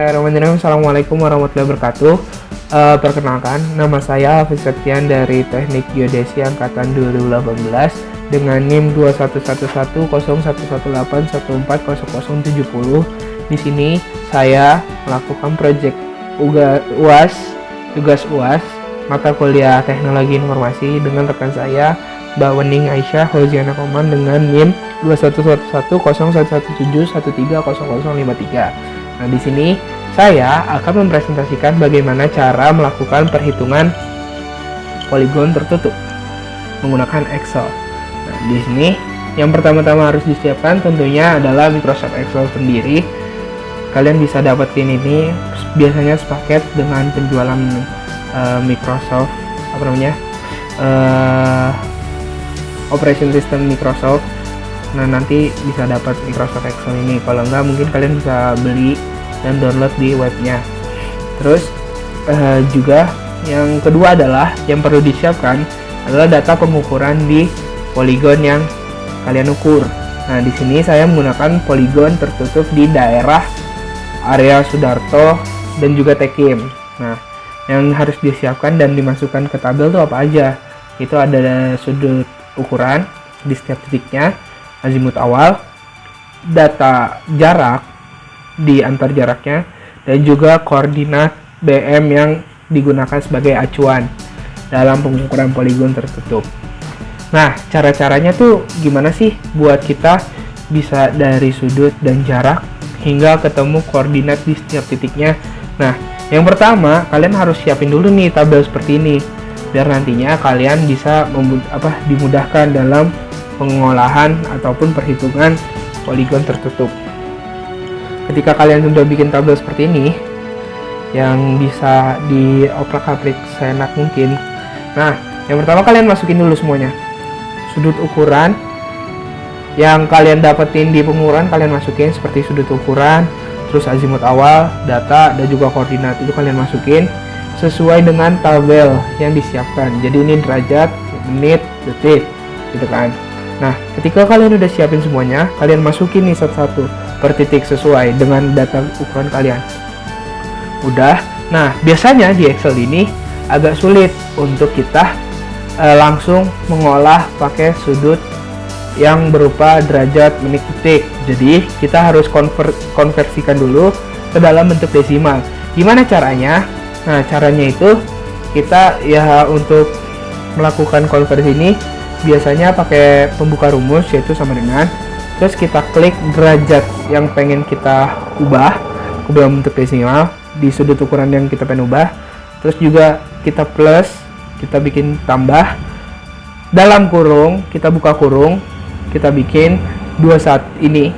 Bismillahirrahmanirrahim. Assalamualaikum warahmatullahi wabarakatuh. Perkenalkan, nama saya Hafiz Septian dari Teknik Geodesi Angkatan 2018 dengan NIM 21110118140070. Di sini saya melakukan proyek tugas UAS mata kuliah Teknologi Informasi dengan rekan saya Mbak Wening Aisyah Hauziana Koman dengan NIM 21110117130053. Nah, di sini saya akan mempresentasikan bagaimana cara melakukan perhitungan poligon tertutup menggunakan Excel. Nah, di sini yang pertama-tama harus disiapkan tentunya adalah Microsoft Excel sendiri. Kalian bisa dapetin ini biasanya sepaket dengan penjualan Microsoft operation system Microsoft. Nah, nanti bisa dapat Microsoft Excel ini. Kalau enggak, mungkin kalian bisa beli dan download di webnya. Terus juga yang kedua adalah yang perlu disiapkan adalah data pengukuran di poligon yang kalian ukur. Nah, di sini saya menggunakan poligon tertutup di daerah area Sudarto dan juga Tekim. Nah, yang harus disiapkan dan dimasukkan ke tabel itu apa aja? Itu ada sudut ukuran di setiap titiknya, azimut awal, data jarak di antar jaraknya, dan juga koordinat BM yang digunakan sebagai acuan dalam pengukuran poligon tertutup. Nah, cara-caranya tuh gimana sih buat kita bisa dari sudut dan jarak hingga ketemu koordinat di setiap titiknya? Nah, yang pertama kalian harus siapin dulu nih tabel seperti ini biar nantinya kalian bisa dimudahkan dalam pengolahan ataupun perhitungan poligon tertutup. Ketika kalian sudah bikin tabel seperti ini yang bisa dioprak-aprik seenak mungkin. Nah, yang pertama kalian masukin dulu semuanya. Sudut ukuran yang kalian dapetin di pengukuran kalian masukin seperti sudut ukuran, terus azimut awal, data, dan juga koordinat itu kalian masukin sesuai dengan tabel yang disiapkan. Jadi ini derajat, menit, detik gitu kan. Nah, ketika kalian udah siapin semuanya, kalian masukin nih satu-satu per titik sesuai dengan data ukuran kalian. Udah. Nah, biasanya di Excel ini agak sulit untuk kita langsung mengolah pakai sudut yang berupa derajat, menit, detik. Jadi, kita harus konversikan dulu ke dalam bentuk desimal. Gimana caranya? Nah, caranya itu kita untuk melakukan konversi ini biasanya pakai pembuka rumus, yaitu sama dengan, terus kita klik derajat yang pengen kita ubah ke dalam bentuk desimal di sudut ukuran yang kita pengen ubah, terus juga kita plus, kita bikin tambah dalam kurung, kita buka kurung, kita bikin 21 ini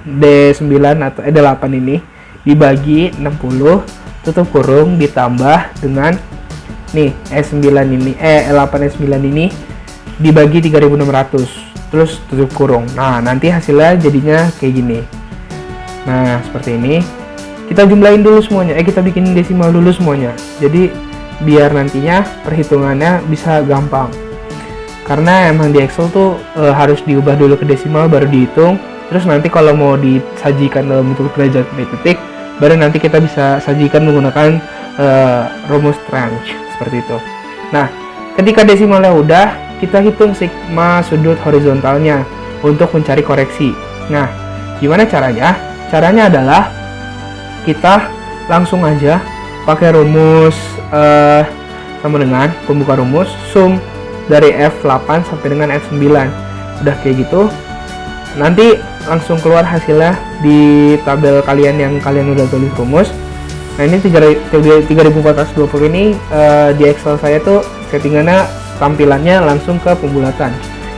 D9 atau D8 ini dibagi 60, tutup kurung, ditambah dengan nih E9 ini E8 E9 ini dibagi 3600, terus tutup kurung. Nah, nanti hasilnya jadinya kayak gini. Nah, seperti ini. Kita jumlahin dulu semuanya, kita bikin desimal dulu semuanya. Jadi biar nantinya perhitungannya bisa gampang. Karena emang di Excel tuh harus diubah dulu ke desimal baru dihitung. Terus nanti kalau mau disajikan dalam bentuk derajat, menit, detik, baru nanti kita bisa sajikan menggunakan rumus tranche seperti itu. Nah, ketika desimalnya udah, kita hitung sigma sudut horizontalnya untuk mencari koreksi. Nah, gimana caranya? Caranya adalah kita langsung aja pakai rumus sama dengan pembuka rumus sum dari F8 sampai dengan F9. Udah kayak gitu, nanti langsung keluar hasilnya di tabel kalian yang kalian udah tulis rumus. Nah, ini 3420 ini di Excel saya tuh settingannya tampilannya langsung ke pembulatan.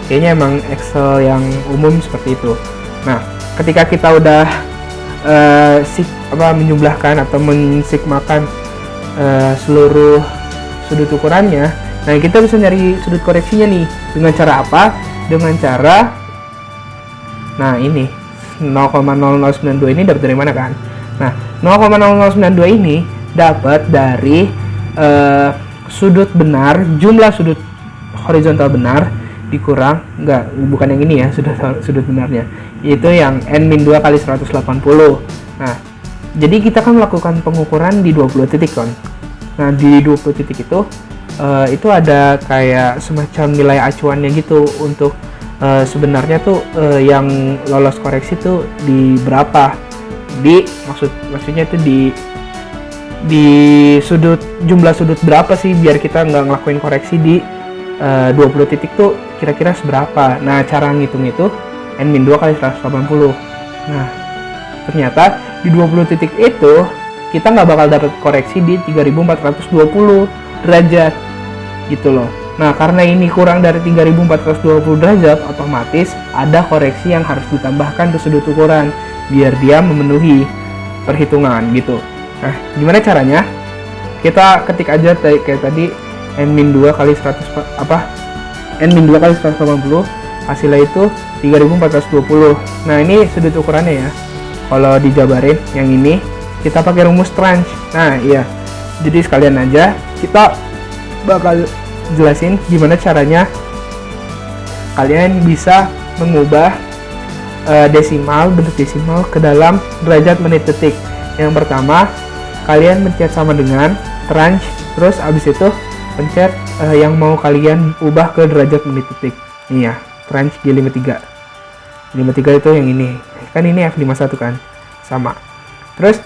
Kayaknya emang Excel yang umum seperti itu. Nah, ketika kita udah menjumlahkan atau mensigmakan seluruh sudut ukurannya, nah kita bisa nyari sudut koreksinya nih. Dengan cara apa? Dengan cara, nah ini 0,0092 ini dapat dari mana kan? Nah, 0,0092 ini dapat dari sudut benar, jumlah sudut horizontal benar dikurang, bukan yang ini ya, sudut benarnya, itu yang N-2 kali 180. Nah, Jadi kita kan melakukan pengukuran di 20 titik kan. Nah, di 20 titik itu ada kayak semacam nilai acuannya gitu untuk sebenarnya tuh yang lolos koreksi tuh di berapa. Maksudnya itu di jumlah sudut berapa sih, biar kita nggak ngelakuin koreksi di 20 titik tuh kira-kira seberapa. Nah, cara ngitung itu N-2 kali 180. Nah, ternyata di 20 titik itu kita nggak bakal dapat koreksi di 3420 derajat gitu loh. Nah, karena ini kurang dari 3420 derajat, otomatis ada koreksi yang harus ditambahkan ke sudut ukuran biar dia memenuhi perhitungan gitu. Nah, gimana caranya? Kita ketik aja kayak tadi N-2 kali 180, hasilnya itu 3420. Nah, ini sudut ukurannya ya. Kalau dijabarin yang ini kita pakai rumus tranche. Nah, iya. Jadi sekalian aja kita bakal jelasin gimana caranya kalian bisa mengubah bentuk desimal ke dalam derajat menit detik. Yang pertama, kalian pencet sama dengan tranche, terus abis itu pencet yang mau kalian ubah ke derajat menit detik. Nih ya, tranche G53. 53 itu yang ini. Kan ini F51 kan? Sama. Terus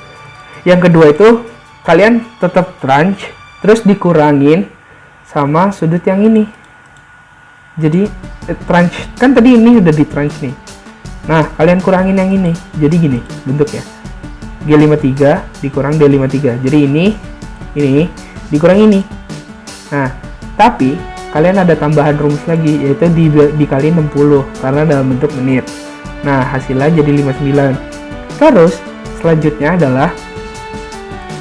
yang kedua itu kalian tetap tranche, terus dikurangin sama sudut yang ini. Jadi tranche kan tadi ini udah di tranche nih. Nah, kalian kurangin yang ini. Jadi gini bentuknya. G53 dikurang D53. Jadi ini dikurang ini. Nah, tapi kalian ada tambahan rumus lagi, yaitu dikali 60 karena dalam bentuk menit. Nah, hasilnya jadi 59. Terus selanjutnya adalah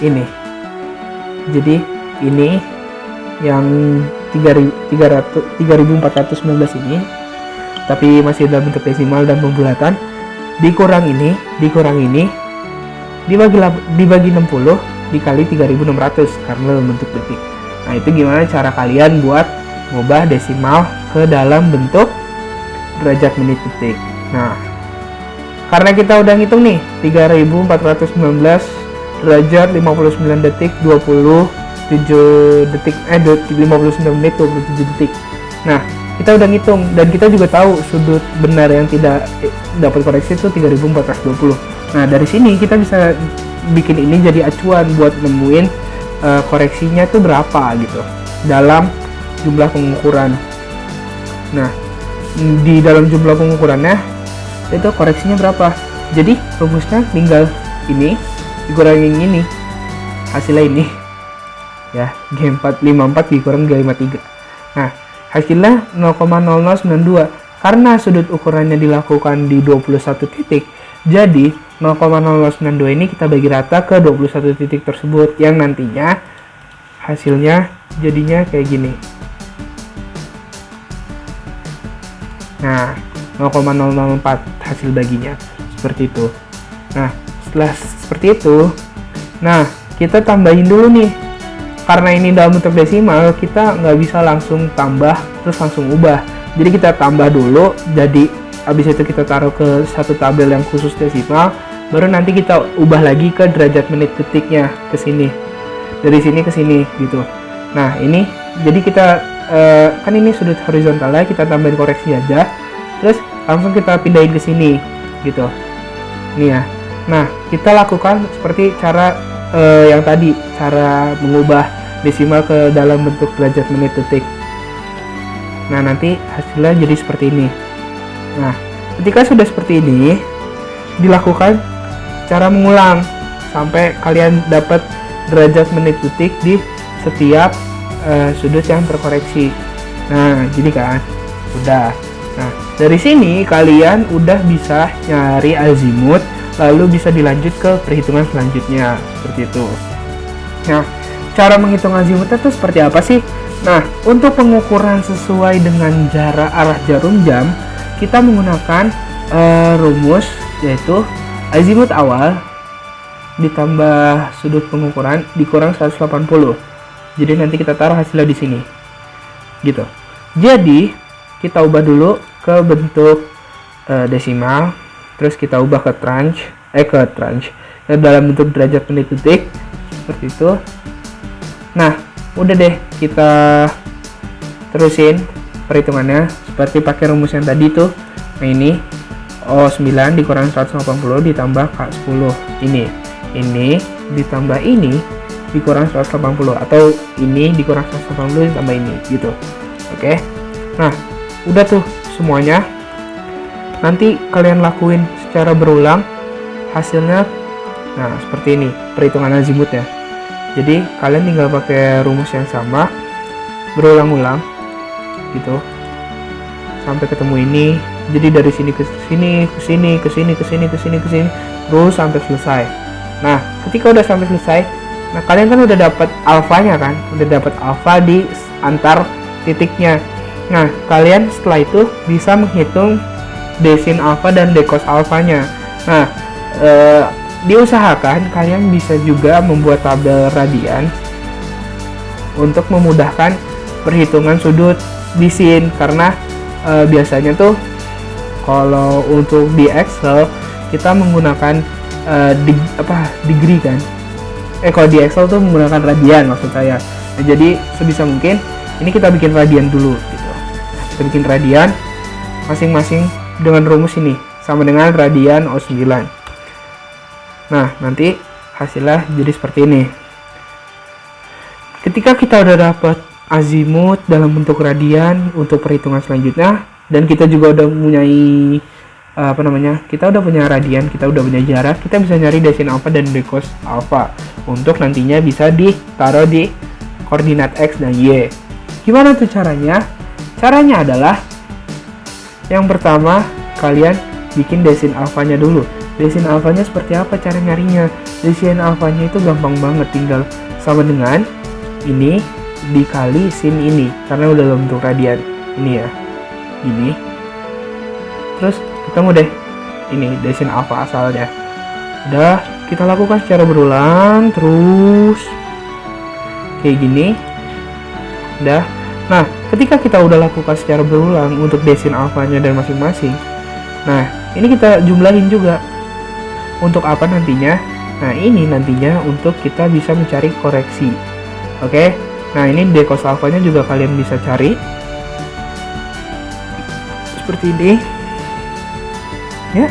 ini. Jadi ini yang 3419 ini, tapi masih dalam bentuk desimal dan pembulatan, dikurang ini dibagi 60 dikali 3600 karena dalam bentuk detik. Nah, itu gimana cara kalian buat ngubah desimal ke dalam bentuk derajat menit detik. Nah, karena kita udah ngitung nih 3419 derajat 59 detik 27 detik 59 menit 27 detik. Nah, kita udah ngitung dan kita juga tahu sudut benar yang tidak dapat koreksi itu 3420. Nah, dari sini kita bisa bikin ini jadi acuan buat nemuin koreksinya itu berapa gitu dalam jumlah pengukuran. Nah, di dalam jumlah pengukurannya itu koreksinya berapa. Jadi rumusnya tinggal ini dikurangin ini, hasilnya ini ya, G454 dikurang G53. Nah, hasilnya 0,0092. Karena sudut ukurannya dilakukan di 21 titik, jadi 0,0092 ini kita bagi rata ke 21 titik tersebut, yang nantinya hasilnya jadinya kayak gini. Nah, 0,004 hasil baginya seperti itu. Nah, setelah seperti itu, nah kita tambahin dulu nih. Karena ini dalam bentuk desimal, kita nggak bisa langsung tambah terus langsung ubah. Jadi kita tambah dulu, jadi habis itu kita taruh ke satu tabel yang khusus desimal, baru nanti kita ubah lagi ke derajat menit detiknya ke sini. Dari sini ke sini gitu. Nah, ini jadi kita kan ini sudut horizontalnya, kita tambahin koreksi aja. Terus langsung kita pindahin ke sini gitu. Nih ya. Nah, kita lakukan seperti cara yang tadi, cara mengubah desimal ke dalam bentuk derajat menit detik. Nah, nanti hasilnya jadi seperti ini. Nah, ketika sudah seperti ini, dilakukan cara mengulang sampai kalian dapat derajat menit detik di setiap sudut yang terkoreksi. Nah, jadi kan udah. Nah, dari sini kalian udah bisa nyari azimut, lalu bisa dilanjut ke perhitungan selanjutnya seperti itu. Nah, cara menghitung azimutnya itu seperti apa sih? Nah, untuk pengukuran sesuai dengan jarak arah jarum jam, kita menggunakan rumus, yaitu azimut awal ditambah sudut pengukuran dikurang 180. Jadi nanti kita taruh hasilnya di sini. Gitu. Jadi, kita ubah dulu ke bentuk desimal, terus kita ubah ke tranche. dalam bentuk derajat menit detik seperti itu. Nah, udah deh, kita terusin perhitungannya seperti pakai rumus yang tadi tuh. Nah, ini O9 dikurang 180 ditambah K10. Ini ditambah ini dikurang 180, atau ini dikurang 180 ditambah ini gitu. Oke. Nah, udah tuh semuanya. Nanti kalian lakuin secara berulang, hasilnya nah seperti ini perhitungan azimut ya. Jadi kalian tinggal pakai rumus yang sama berulang-ulang gitu sampai ketemu ini. Jadi dari sini ke sini, ke sini, ke sini, ke sini, ke sini, ke sini, terus sampai selesai. Nah, ketika udah sampai selesai, nah kalian kan udah dapat alfanya kan, udah dapat alfa di antar titiknya. Nah, kalian setelah itu bisa menghitung desin alfa dan dekos alfanya. Nah, diusahakan kalian bisa juga membuat tabel radian untuk memudahkan perhitungan sudut di sin, karena biasanya tuh kalau untuk di Excel kita menggunakan degree kan. Kalau di Excel tuh menggunakan radian maksud saya. Nah, jadi sebisa mungkin ini kita bikin radian dulu gitu. Kita bikin radian masing-masing dengan rumus ini sama dengan radian O9. Nah, nanti hasilnya jadi seperti ini. Ketika kita udah dapat azimut dalam bentuk radian untuk perhitungan selanjutnya, dan kita juga udah mempunyai kita udah punya radian, kita udah punya jarak, kita bisa nyari desin alfa dan dekos alfa untuk nantinya bisa ditaruh di koordinat X dan Y. Gimana tuh caranya? Caranya adalah yang pertama, kalian bikin desin alfanya dulu. Desin alfanya seperti apa cara nyarinya? Desin alfanya itu gampang banget, tinggal sama dengan ini dikali sin ini, karena udah dalam bentuk radian. Ini ya, ini. Terus ketemu deh, ini desin alfa asalnya. Udah, kita lakukan secara berulang, terus kayak gini. Udah. Nah, ketika kita udah lakukan secara berulang untuk desin alfanya dan masing-masing, nah ini kita jumlahin juga. Untuk apa nantinya? Nah, ini nantinya untuk kita bisa mencari koreksi. Oke. Nah, ini dekos alfanya juga kalian bisa cari seperti ini ya.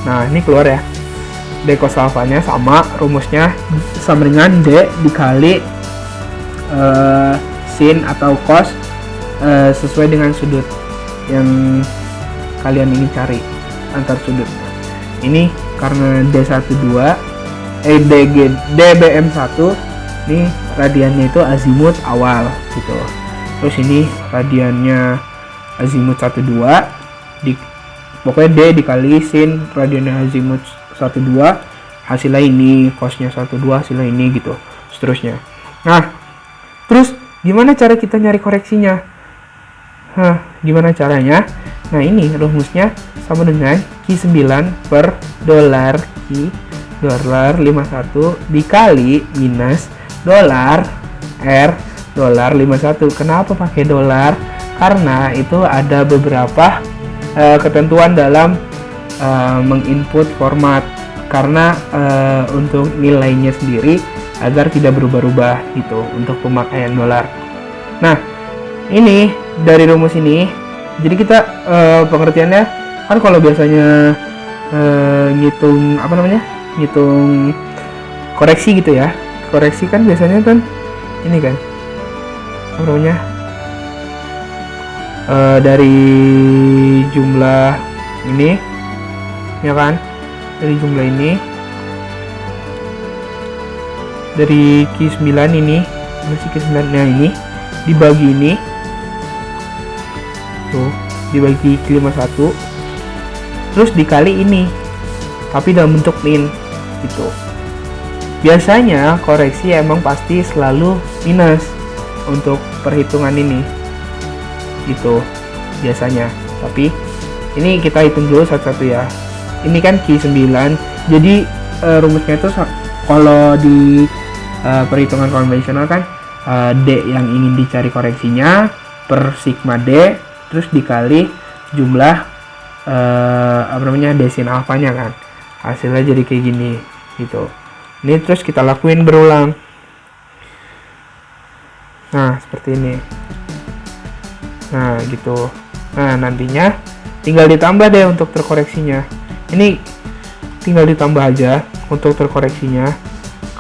Nah, ini keluar ya, dekos alfanya sama, rumusnya sama dengan D dikali sin atau cos sesuai dengan sudut yang kalian ingin cari antar sudut. Ini karena D12 DBM1 ini radiannya itu azimut awal gitu. Terus ini radiannya azimut 12 pokoknya D dikali sin radiannya azimut 12, hasilnya ini, cosnya 12, hasilnya ini gitu seterusnya. Nah, terus gimana cara kita nyari koreksinya? Gimana caranya? Nah, ini rumusnya sama dengan Q9 per dolar Q dolar 51 dikali minus dolar R dolar 51. Kenapa pakai dolar? Karena itu ada beberapa ketentuan dalam menginput format, karena untuk nilainya sendiri agar tidak berubah-ubah gitu untuk pemakaian dolar. Nah, ini dari rumus ini, jadi kita pengertiannya kan kalau biasanya ngitung ngitung koreksi gitu ya. Koreksi kan biasanya kan ini kan dari jumlah ini ya kan, dari jumlah ini, dari Q9 ini masih Q9 nya ini dibagi ini tuh, dibagi Q51 terus dikali ini tapi dalam bentuk min gitu. Biasanya koreksi emang pasti selalu minus untuk perhitungan ini gitu biasanya, tapi ini kita hitung dulu satu-satu ya. Ini kan Q9, jadi rumusnya itu kalau di perhitungan konvensional kan D yang ingin dicari koreksinya per sigma D terus dikali jumlah desin alfanya kan, hasilnya jadi kayak gini gitu. Ini terus kita lakuin berulang. Nah, seperti ini. Nah, gitu. Nah, nantinya tinggal ditambah deh untuk terkoreksinya. Ini tinggal ditambah aja untuk terkoreksinya,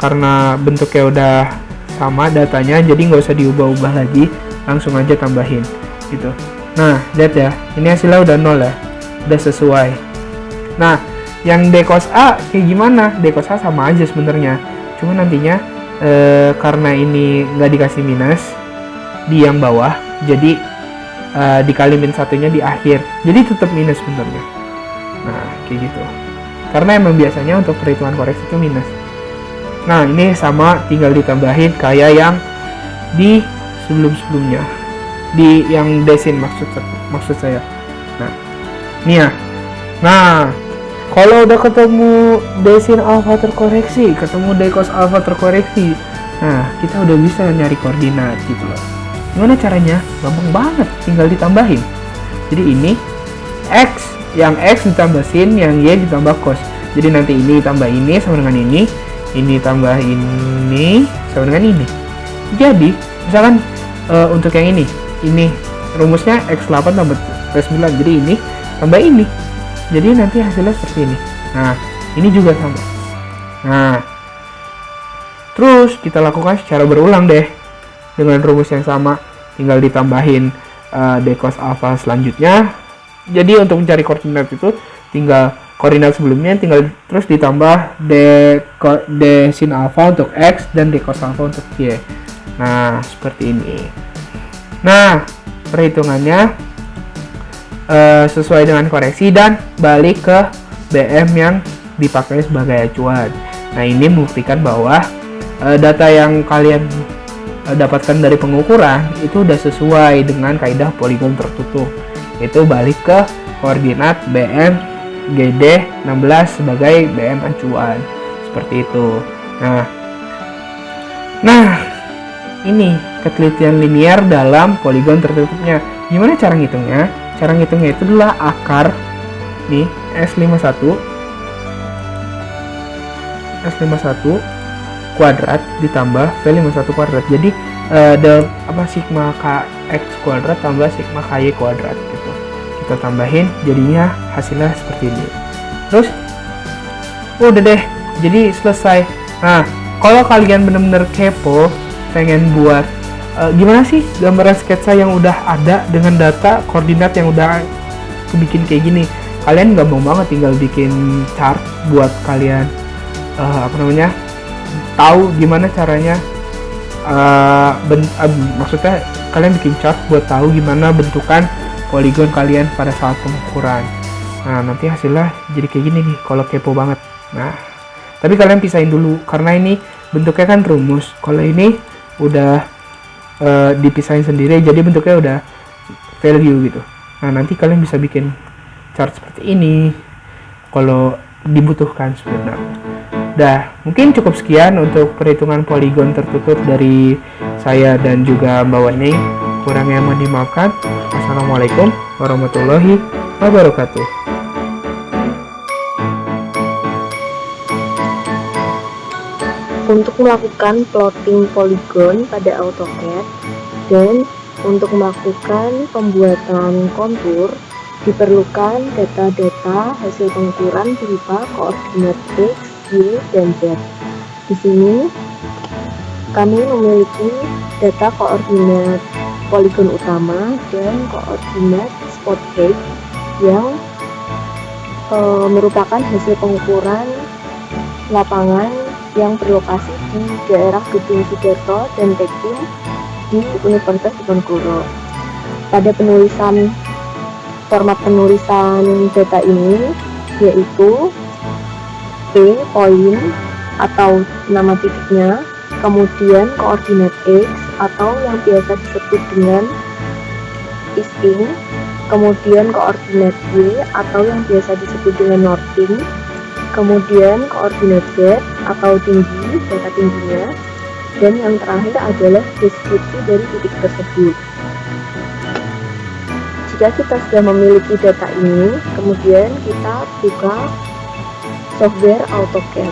karena bentuknya udah sama datanya, jadi nggak usah diubah-ubah lagi, langsung aja tambahin gitu. Nah, lihat ya, ini hasilnya udah 0 ya, udah sesuai. Nah, yang D cos A kayak gimana? D cos A sama aja sebenarnya, cuma nantinya karena ini nggak dikasih minus di yang bawah, jadi dikali min satunya di akhir, jadi tetap minus sebenarnya. Nah, kayak gitu, karena emang biasanya untuk perhitungan koreksi itu minus. Nah, ini sama, tinggal ditambahin kayak yang di sebelum-sebelumnya, di yang desin maksud saya. Nah, ini ya. Nah, kalau udah ketemu desin alfa terkoreksi, ketemu d cos alfa terkoreksi, nah kita udah bisa nyari koordinat gitu loh. Gimana caranya? Gampang banget, tinggal ditambahin. Jadi ini x, yang x ditambah sin, yang y ditambah cos. Jadi nanti ini tambah ini sama dengan ini tambah ini sama dengan ini. Jadi misalkan untuk yang ini rumusnya x8 tambah x9, jadi ini tambah ini, jadi nanti hasilnya seperti ini. Nah, ini juga sama. Nah, terus kita lakukan secara berulang deh dengan rumus yang sama, tinggal ditambahin d cos alpha selanjutnya. Jadi untuk mencari koordinat itu tinggal koordinat sebelumnya tinggal terus ditambah d sin alpha untuk x dan d cos alpha untuk y. Nah, seperti ini. Nah, perhitungannya sesuai dengan koreksi dan balik ke BM yang dipakai sebagai acuan. Nah, ini membuktikan bahwa data yang kalian dapatkan dari pengukuran itu udah sesuai dengan kaidah poligon tertutup. Itu balik ke koordinat BM GD 16 sebagai BM acuan. Seperti itu. Nah, ini ketelitian linear dalam poligon tertutupnya. Gimana cara ngitungnya? Cara ngitungnya itu adalah akar nih S51 kuadrat ditambah V51 kuadrat. Jadi sigma kx kuadrat tambah sigma ky kuadrat gitu. Kita tambahin, jadinya hasilnya seperti ini. Terus udah deh, jadi selesai. Nah, kalau kalian bener-bener kepo pengen buat gimana sih gambaran sketsa yang udah ada dengan data koordinat yang udah kebikin kayak gini, kalian gampang banget tinggal bikin chart buat kalian tahu gimana caranya maksudnya kalian bikin chart buat tahu gimana bentukan poligon kalian pada saat pengukuran. Nah, nanti hasilnya jadi kayak gini nih kalau kepo banget. Nah, tapi kalian pisahin dulu karena ini bentuknya kan rumus. Kalau ini udah dipisahin sendiri, jadi bentuknya udah value gitu. Nah, nanti kalian bisa bikin chart seperti ini kalau dibutuhkan sebenarnya. Dah, mungkin cukup sekian untuk perhitungan poligon tertutup dari saya dan juga Mbak Wani. Kurangnya mohon dimaafkan. Wassalamualaikum warahmatullahi wabarakatuh. Untuk melakukan plotting poligon pada AutoCAD dan untuk melakukan pembuatan kontur diperlukan data-data hasil pengukuran berupa koordinat X, Y, dan Z. Di sini kami memiliki data koordinat poligon utama dan koordinat spot height yang merupakan hasil pengukuran lapangan yang berlokasi di daerah Gedung Sudarto dan Tekim di Universitas Diponegoro. Pada format penulisan data ini yaitu P poin atau nama titiknya, kemudian koordinat X atau yang biasa disebut dengan easting, kemudian koordinat Y atau yang biasa disebut dengan northing, kemudian koordinat Z atau tinggi, data tingginya, dan yang terakhir adalah deskripsi dari titik tersebut. Jika kita sudah memiliki data ini, kemudian kita buka software AutoCAD.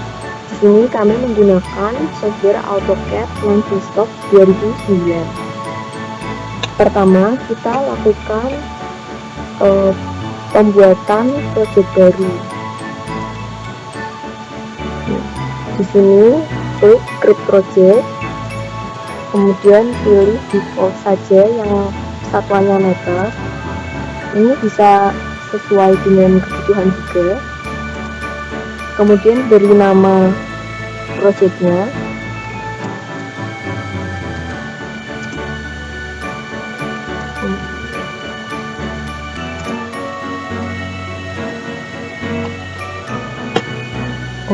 Di sini kami menggunakan software AutoCAD Landscape 2009. Pertama, kita lakukan pembuatan project baru. Di sini klik Create Project, kemudian pilih default saja yang satuannya meter. Ini bisa sesuai dengan kebutuhan juga. Kemudian beri nama projectnya.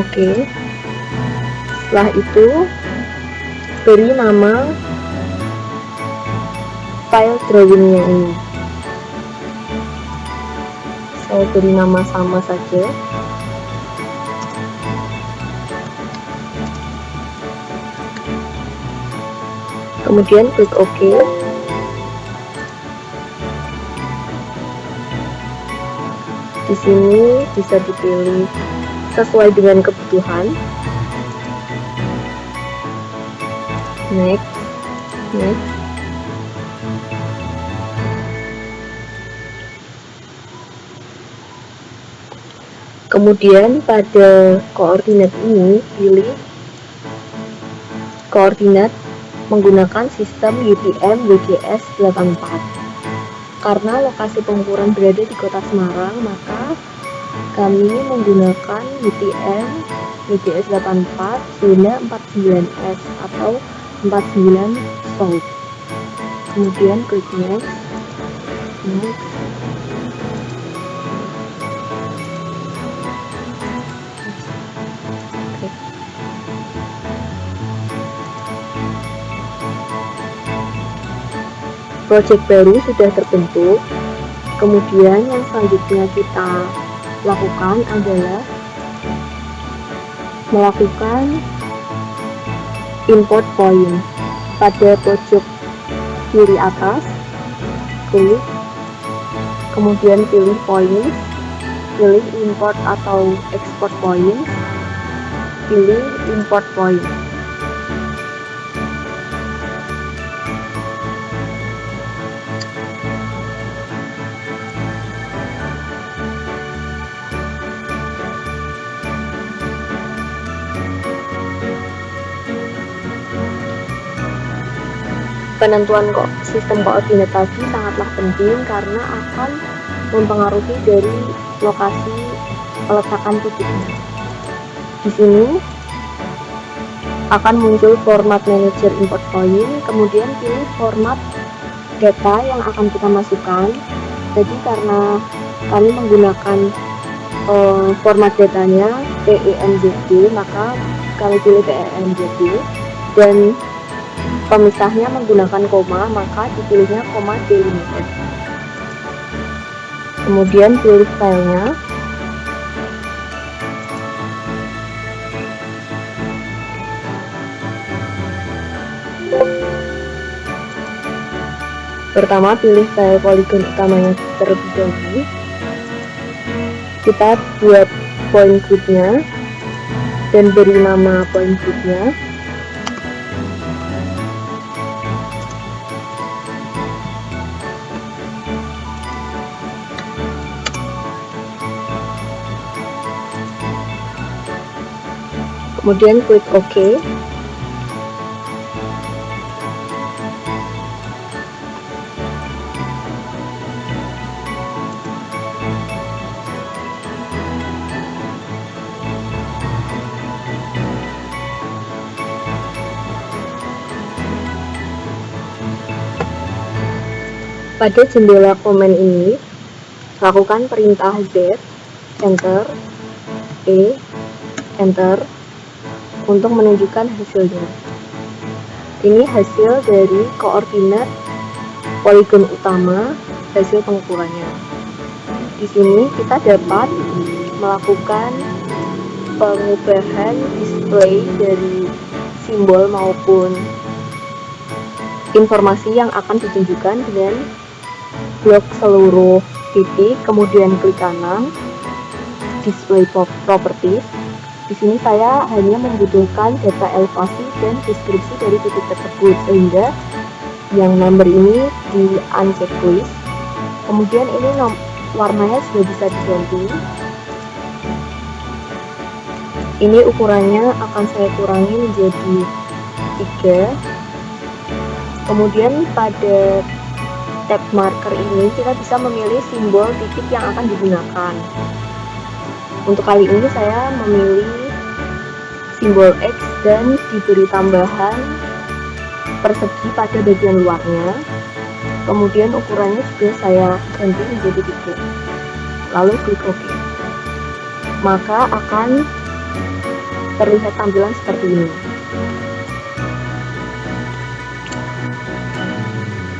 Oke. Setelah itu beri nama file drawingnya ini. Saya beri nama sama saja. Kemudian klik OK. Di sini bisa dipilih sesuai dengan kebutuhan. Next. Kemudian pada koordinat ini pilih koordinat menggunakan sistem UTM WGS 84. Karena lokasi pengukuran berada di Kota Semarang, maka kami menggunakan UTM WGS 84 zona 49S atau 49 South. Kemudian klik next. Project baru sudah terbentuk. Kemudian yang selanjutnya kita lakukan adalah melakukan import point. Pada pojok kiri atas klik, kemudian pilih point, pilih import atau export point, pilih import point. Penentuan sistem koordinat tadi sangatlah penting karena akan mempengaruhi dari lokasi peletakan titiknya. Di sini akan muncul format manager import point, kemudian pilih format data yang akan kita masukkan. Jadi karena kami menggunakan format datanya PENZD, maka kami pilih PENZD, dan pemisahnya menggunakan koma, maka dipilihnya koma delimited. Kemudian pilih filenya. Pertama pilih file poligon utamanya terlebih dahulu. Kita buat point groupnya dan beri nama point groupnya. Kemudian klik OK. Pada jendela komen ini, lakukan perintah Z, Enter, E, Enter, untuk menunjukkan hasilnya. Ini hasil dari koordinat poligon utama, hasil pengukurannya. Di sini kita dapat melakukan pengubahan display dari simbol maupun informasi yang akan ditunjukkan dengan blok seluruh titik, kemudian klik kanan, display properties, Di sini saya hanya membutuhkan data elevasi dan deskripsi dari titik tersebut, sehingga yang number ini di unchecklist. Kemudian ini warnanya sudah bisa diganti. Ini ukurannya akan saya kurangi menjadi 3. Kemudian pada tab marker ini kita bisa memilih simbol titik yang akan digunakan. Untuk kali ini saya memilih simbol X dan diberi tambahan persegi pada bagian luarnya. Kemudian ukurannya juga saya ganti menjadi 3. Lalu klik OK. Maka akan terlihat tampilan seperti ini.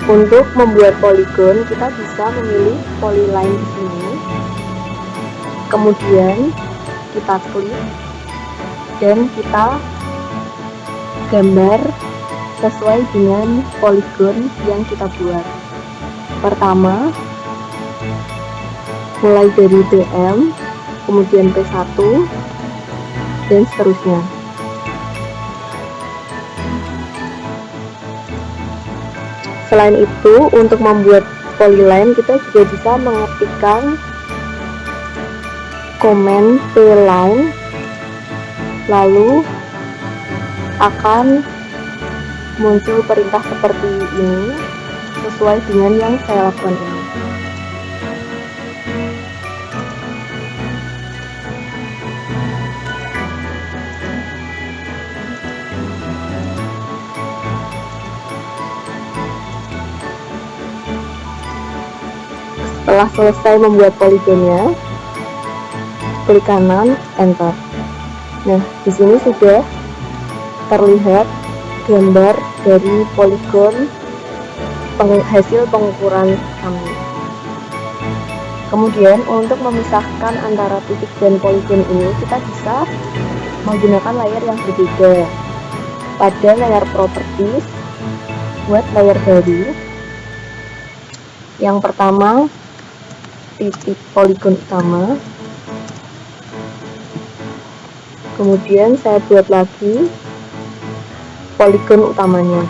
Untuk membuat poligon, kita bisa memilih polyline di sini. Kemudian kita klik dan kita gambar sesuai dengan poligon yang kita buat. Pertama, mulai dari BM, kemudian P1, dan seterusnya. Selain itu, untuk membuat polyline kita juga bisa mengetikkan command P-line, lalu akan muncul perintah seperti ini sesuai dengan yang saya lakukan ini. Setelah selesai membuat poligonnya, klik kanan, enter. Nah, di sini sudah terlihat gambar dari poligon hasil pengukuran kami. Kemudian untuk memisahkan antara titik dan poligon ini, kita bisa menggunakan layer yang berbeda. Pada layar properties, buat layer baru. Yang pertama, titik poligon utama. Kemudian saya buat lagi poligon utamanya.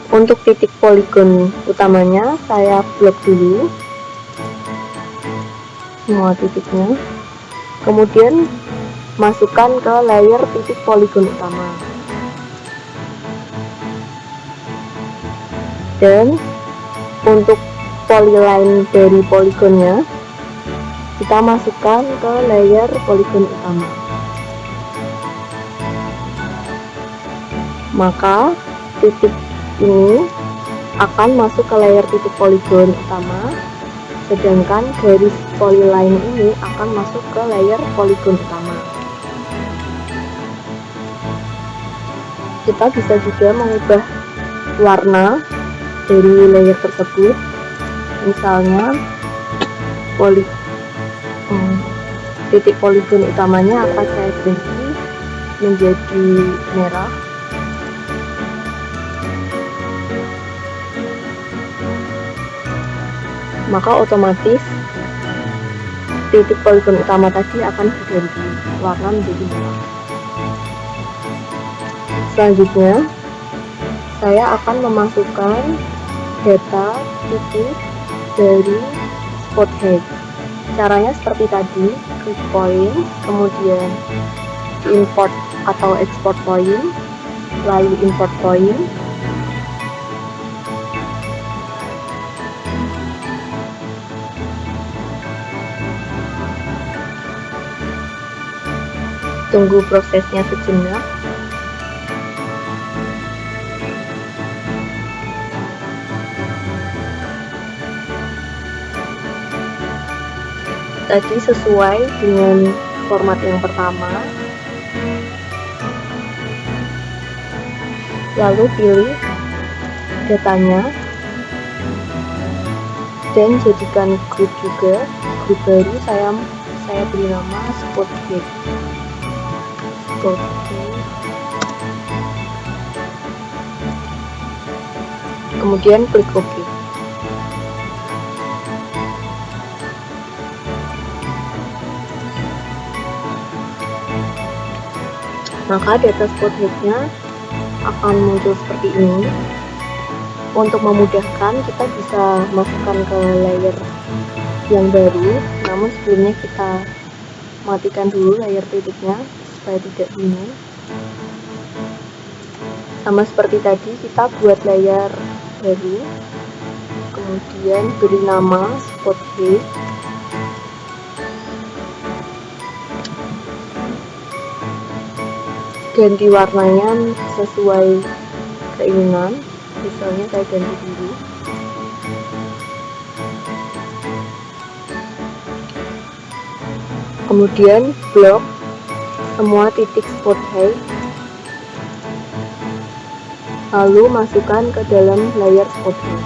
Untuk titik poligon utamanya saya blok dulu semua titiknya. Kemudian masukkan ke layer titik poligon utama. Dan untuk polyline dari poligonnya kita masukkan ke layer poligon utama. Maka titik ini akan masuk ke layer titik poligon utama, sedangkan garis polyline ini akan masuk ke layer poligon utama. Kita bisa juga mengubah warna dari layer tersebut. Misalnya titik poligon utamanya akan saya ganti menjadi merah. Maka otomatis titik poligon utama tadi akan diganti warna menjadi merah. Selanjutnya, saya akan memasukkan data titik dari spot head. Caranya seperti tadi, klik point, kemudian import atau export point, lalu import point. Tunggu prosesnya sejenak. Tadi sesuai dengan format yang pertama. Lalu pilih datanya dan jadikan group juga. Group baru saya beri nama spot head. kemudian klik OK. Maka data spot head-nya akan muncul seperti ini. Untuk memudahkan, kita bisa masukkan ke layer yang baru, namun sebelumnya kita matikan dulu layar titiknya supaya tidak bingung. Sama seperti tadi, kita buat layar baru, kemudian beri nama spot head. Ganti warnanya sesuai keinginan, misalnya saya ganti biru. Kemudian blok semua titik spot head, lalu masukkan ke dalam layar spot head.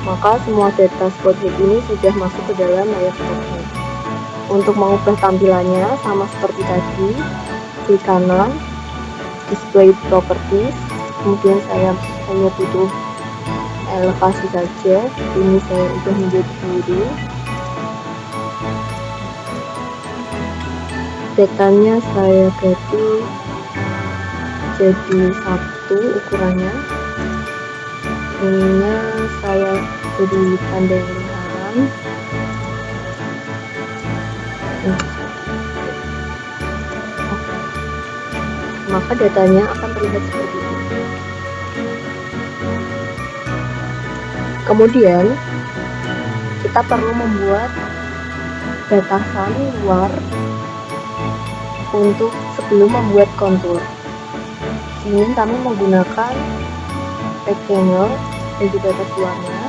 Maka semua data spot head ini sudah masuk ke dalam layar spot head. Untuk mengubah tampilannya sama seperti tadi, klik kanan, display properties, kemudian saya hanya butuh elevasi saja. Ini saya ubah menjadi biru. Datanya saya ganti jadi 1 ukurannya. Ininya saya beri tanda lingkaran. Maka datanya akan terlihat seperti ini. Kemudian kita perlu membuat batasan luar untuk sebelum membuat kontur. Sini kami menggunakan rectangle dan juga batas luarnya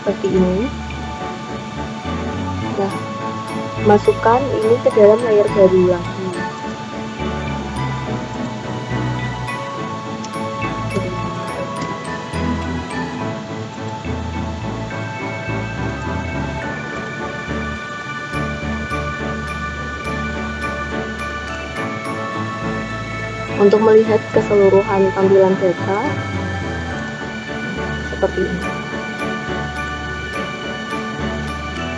seperti ini. Nah, masukkan ini ke dalam layar baru lagi. Untuk melihat keseluruhan tampilan data seperti ini.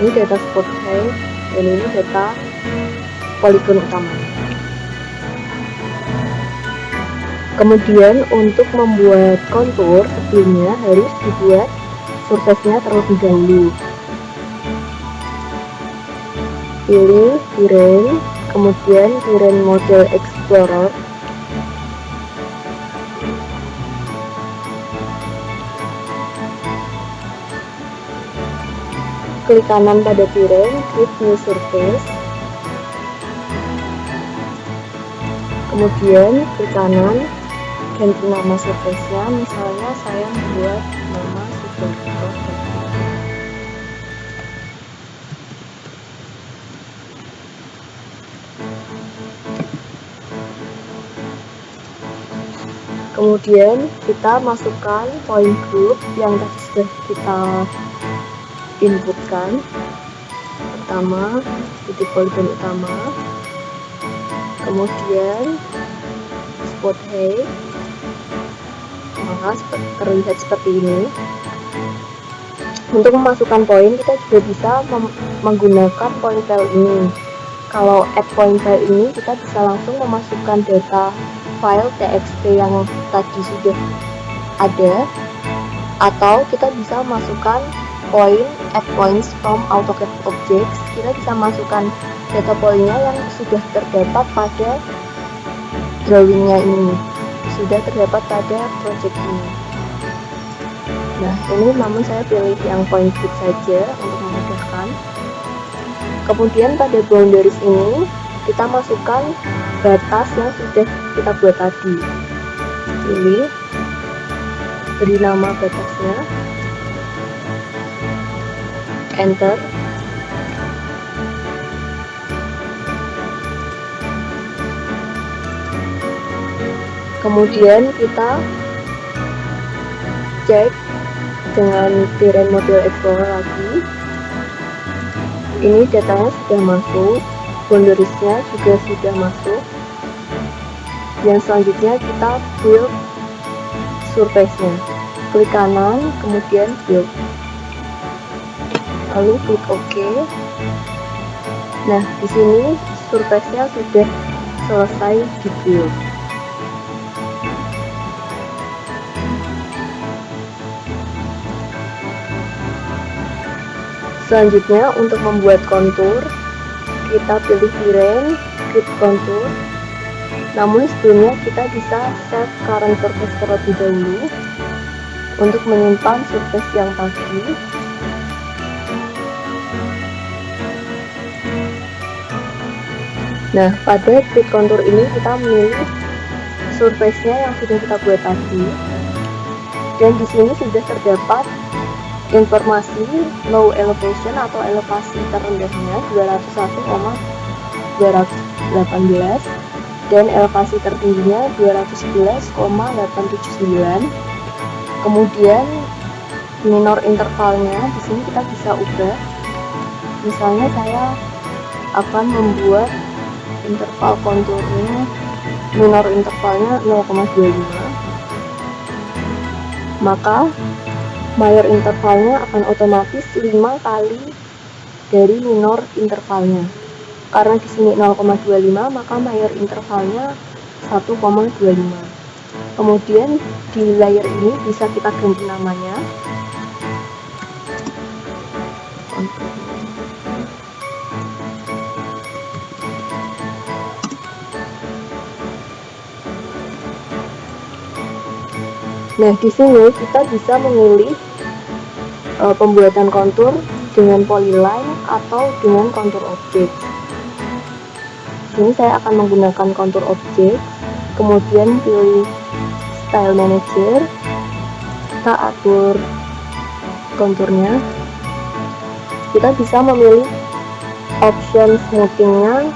Ini data spot head dan ini data poligon utama. Kemudian untuk membuat kontur sebelumnya harus dibuat surface-nya terlebih dahulu. Pilih Terrain, kemudian Terrain Model Explorer. Klik kanan pada Terrain, klik New Surface. Kemudian klik kanan, ganti nama surface-nya. Misalnya saya membuat nama Sudarto. Kemudian kita masukkan point group yang tadi sudah kita inputkan. Pertama, titik poligon utama, kemudian spot head, maka terlihat seperti ini. Untuk memasukkan poin, kita juga bisa menggunakan point file ini. Kalau add point file ini, kita bisa langsung memasukkan data file txt yang tadi sudah ada, atau kita bisa masukkan add points from AutoCAD objects. Kita bisa masukkan data poinnya yang sudah terdapat pada drawingnya ini, sudah terdapat pada project ini. Nah, ini namun saya pilih yang point group saja untuk memudahkan. Kemudian pada boundaries ini kita masukkan batas yang sudah kita buat tadi. Pilih, beri nama batasnya, enter. Kemudian kita cek dengan Terrain Model Explorer lagi. Ini datanya sudah masuk, boundariesnya juga sudah masuk. Yang selanjutnya kita build surface-nya. Klik kanan, kemudian build. Lalu klik OK. Nah, di sini surface-nya sudah selesai di build. Selanjutnya, untuk membuat kontur, kita pilih Terrain, Grid Contour. Namun sebelumnya kita bisa set current surface terlebih dahulu untuk menyimpan surface yang tadi. Nah, pada Grid Contour ini kita memilih surface-nya yang sudah kita buat tadi. Dan di sini sudah terdapat informasi low elevation atau elevasi terendahnya 201,218 dan elevasi tertingginya 211,879. Kemudian minor intervalnya di sini kita bisa ubah. Misalnya saya akan membuat interval konturnya, minor intervalnya 0,25, maka mayor intervalnya akan otomatis 5 kali dari minor intervalnya. Karena di sini 0,25, maka mayor intervalnya 1,25. Kemudian di layer ini bisa kita ganti namanya. Nah, di sini kita bisa memilih pembuatan kontur dengan polyline atau dengan kontur objek. Ini saya akan menggunakan kontur objek, kemudian pilih Style Manager, kita atur konturnya. Kita bisa memilih option smoothingnya,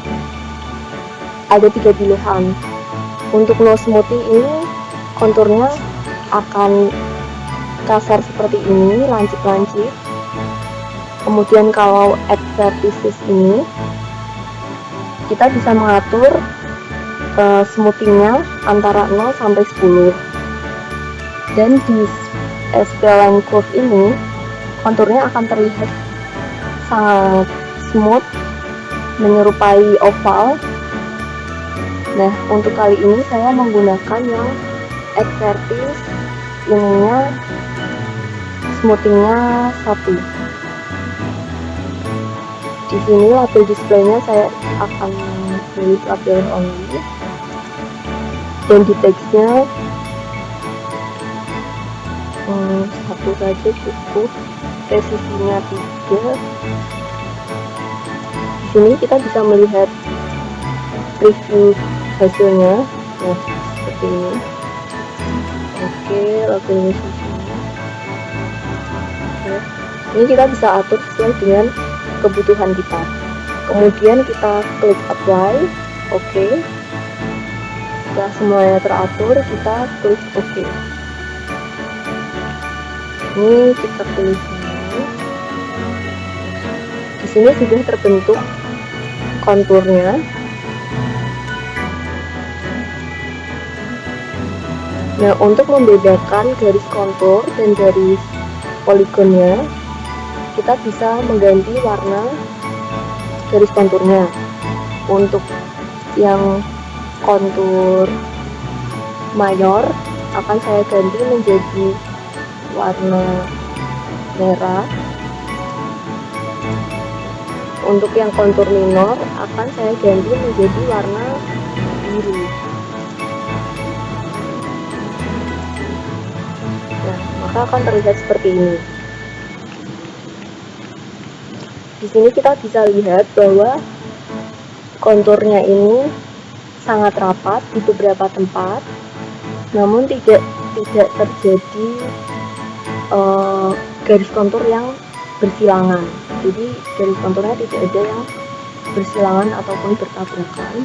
ada 3 pilihan. Untuk no smoothing ini konturnya akan kasar seperti ini, lancip-lancip. Kemudian kalau add vertices ini kita bisa mengatur smoothingnya antara 0 sampai 10. Dan di spline curve ini konturnya akan terlihat sangat smooth, menyerupai oval. Nah, untuk kali ini saya menggunakan yang add vertices, ininya smoothingnya 1. Di sini label displaynya saya akan pilih label only, dan di teksnya 1 saja cukup, presisinya 3. Di sini kita bisa melihat preview hasilnya. Nah, seperti ini. Oke, labelnya sini. Ini kita bisa atur sesuai dengan kebutuhan kita. Kemudian kita klik apply, oke. Setelah semuanya teratur, kita klik oke. Ini kita pilih sini. Di sini sudah terbentuk konturnya. Nah, untuk membedakan garis kontur dan garis poligonnya, kita bisa mengganti warna garis konturnya. Untuk yang kontur mayor akan saya ganti menjadi warna merah. Untuk yang kontur minor akan saya ganti menjadi warna biru. Nah, maka akan terlihat seperti ini. Di sini kita bisa lihat bahwa konturnya ini sangat rapat di beberapa tempat, namun tidak terjadi garis kontur yang bersilangan. Jadi garis konturnya tidak ada yang bersilangan ataupun bertabrakan.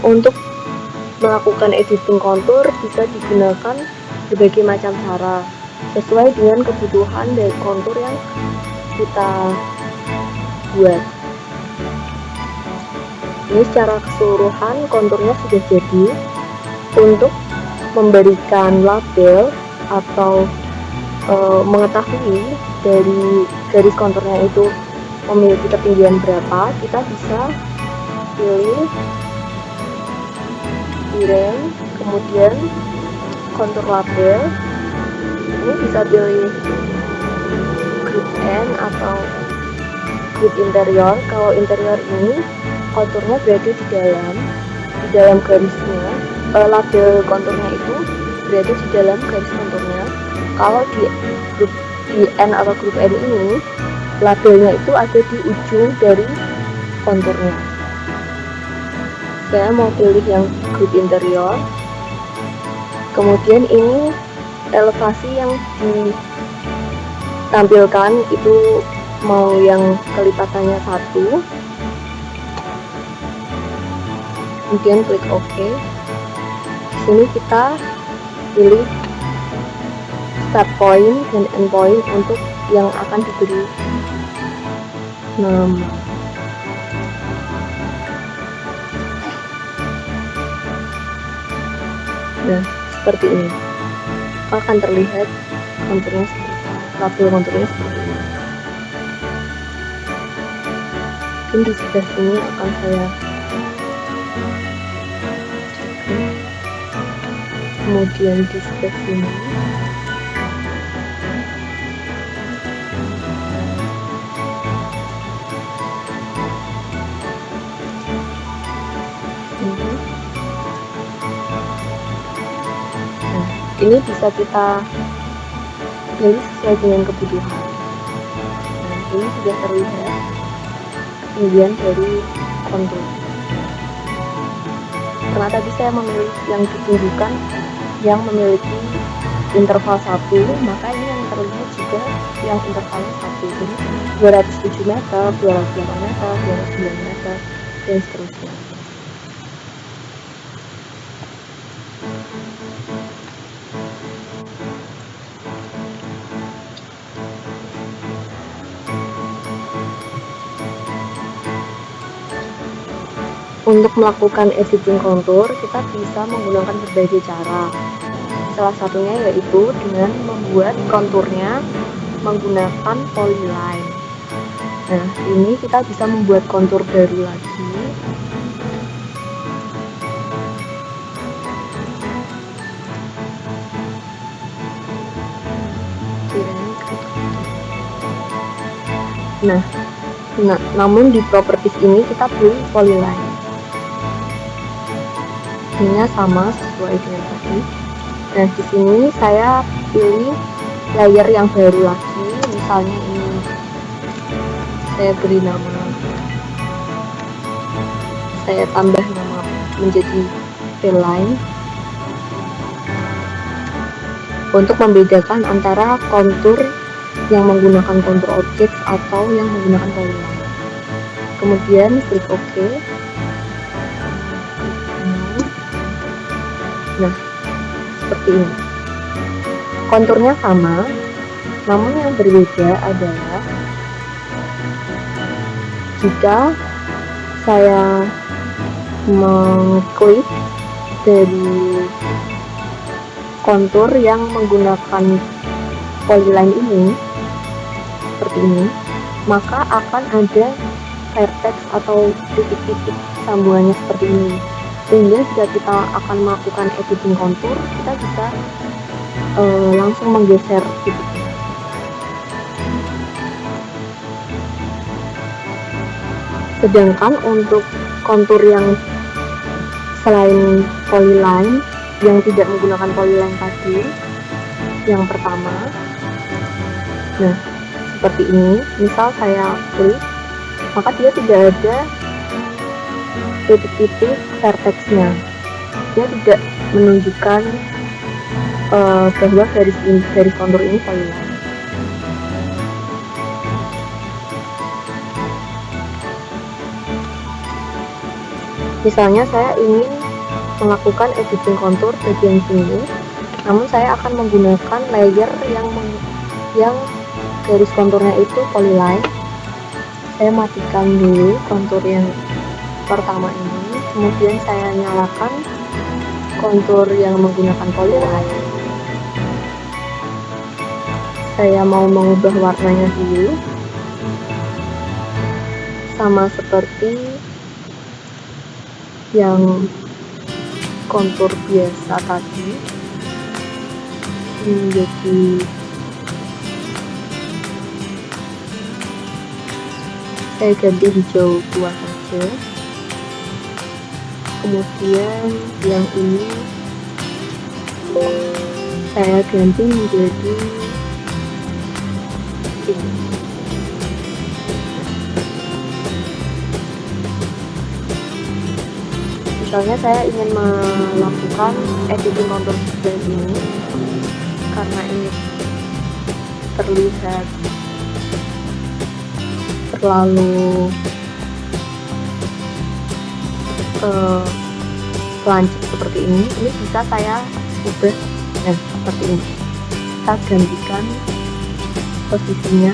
Untuk melakukan editing kontur bisa digunakan berbagai macam cara sesuai dengan kebutuhan dari kontur yang kita buat. Ini secara keseluruhan konturnya sudah jadi. Untuk memberikan label atau mengetahui dari garis konturnya itu memiliki ketinggian berapa, kita bisa pilih ireng, kemudian kontur label. Ini bisa pilih group N atau group interior. Kalau interior ini konturnya berada di dalam garisnya, label konturnya itu berada di dalam garis konturnya. Kalau di N atau grup N ini, labelnya itu ada di ujung dari konturnya. Saya mau pilih yang grup interior. Kemudian ini elevasi yang ditampilkan itu mau yang kelipatannya 1. Kemudian klik OK. Di sini kita pilih start point dan end point untuk yang akan diberi nama. Nah, seperti ini akan terlihat konturnya, label konturnya seperti ini. Mungkin di sebelah sini akan saya kemudian di sebelah sini ini bisa kita pilih sesuai dengan kebutuhan. Nah, ini sudah terlihat ketinggian dari kontur. Karena tadi saya memilih yang ditunjukkan yang memiliki interval 1, maka ini yang terlihat juga yang intervalnya 1. Jadi 207 meter, 208 meter, 209 meter, dan seterusnya. Untuk melakukan editing kontur, kita bisa menggunakan berbagai cara. Salah satunya yaitu dengan membuat konturnya menggunakan polyline. Nah, ini kita bisa membuat kontur baru lagi. Nah, namun di properties ini kita pilih polyline. Ininya sama sesuai dengan tadi. Nah, di sini saya pilih layer yang baru lagi. Misalnya ini saya beri nama, saya tambah nama menjadi fill-line untuk membedakan antara kontur yang menggunakan kontur objek atau yang menggunakan polyline. Kemudian klik OK. Nah, seperti ini. Konturnya sama, namun yang berbeda adalah jika saya mengklik dari kontur yang menggunakan polyline ini, seperti ini, maka akan ada vertex atau titik-titik sambungannya seperti ini. Sehingga jika kita akan melakukan editing kontur, kita bisa langsung menggeser titiknya. Sedangkan untuk kontur yang selain polyline, yang tidak menggunakan polyline tadi, yang pertama, nah seperti ini, misal saya klik, maka dia tidak ada titik-titik vertexnya, dia tidak menunjukkan bahwa garis kontur ini polyline. Misalnya saya ingin melakukan editing kontur bagian sini, namun saya akan menggunakan layer yang garis konturnya itu polyline. Saya matikan dulu kontur yang pertama ini, kemudian saya nyalakan kontur yang menggunakan polylight. Saya mau mengubah warnanya dulu, sama seperti yang kontur biasa tadi, menjadi saya ganti hijau tua saja. Kemudian yang ini saya ganti menjadi pink. Misalnya saya ingin melakukan editing kontur sebelah ini karena ini terlihat terlalu lancip seperti ini bisa saya ubah seperti ini. Kita gantikan posisinya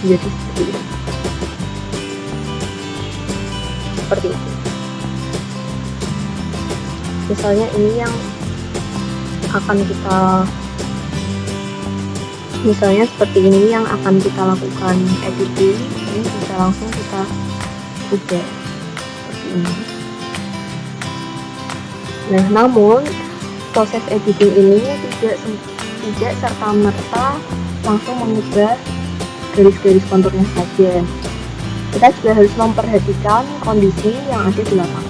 menjadi seperti ini, seperti itu. Misalnya ini yang akan kita, misalnya seperti ini yang akan kita lakukan editing, ini bisa langsung kita ubah seperti ini. Nah, namun proses editing ini tidak serta-merta langsung mengubah garis-garis konturnya saja. Kita juga harus memperhatikan kondisi yang ada di lapangan.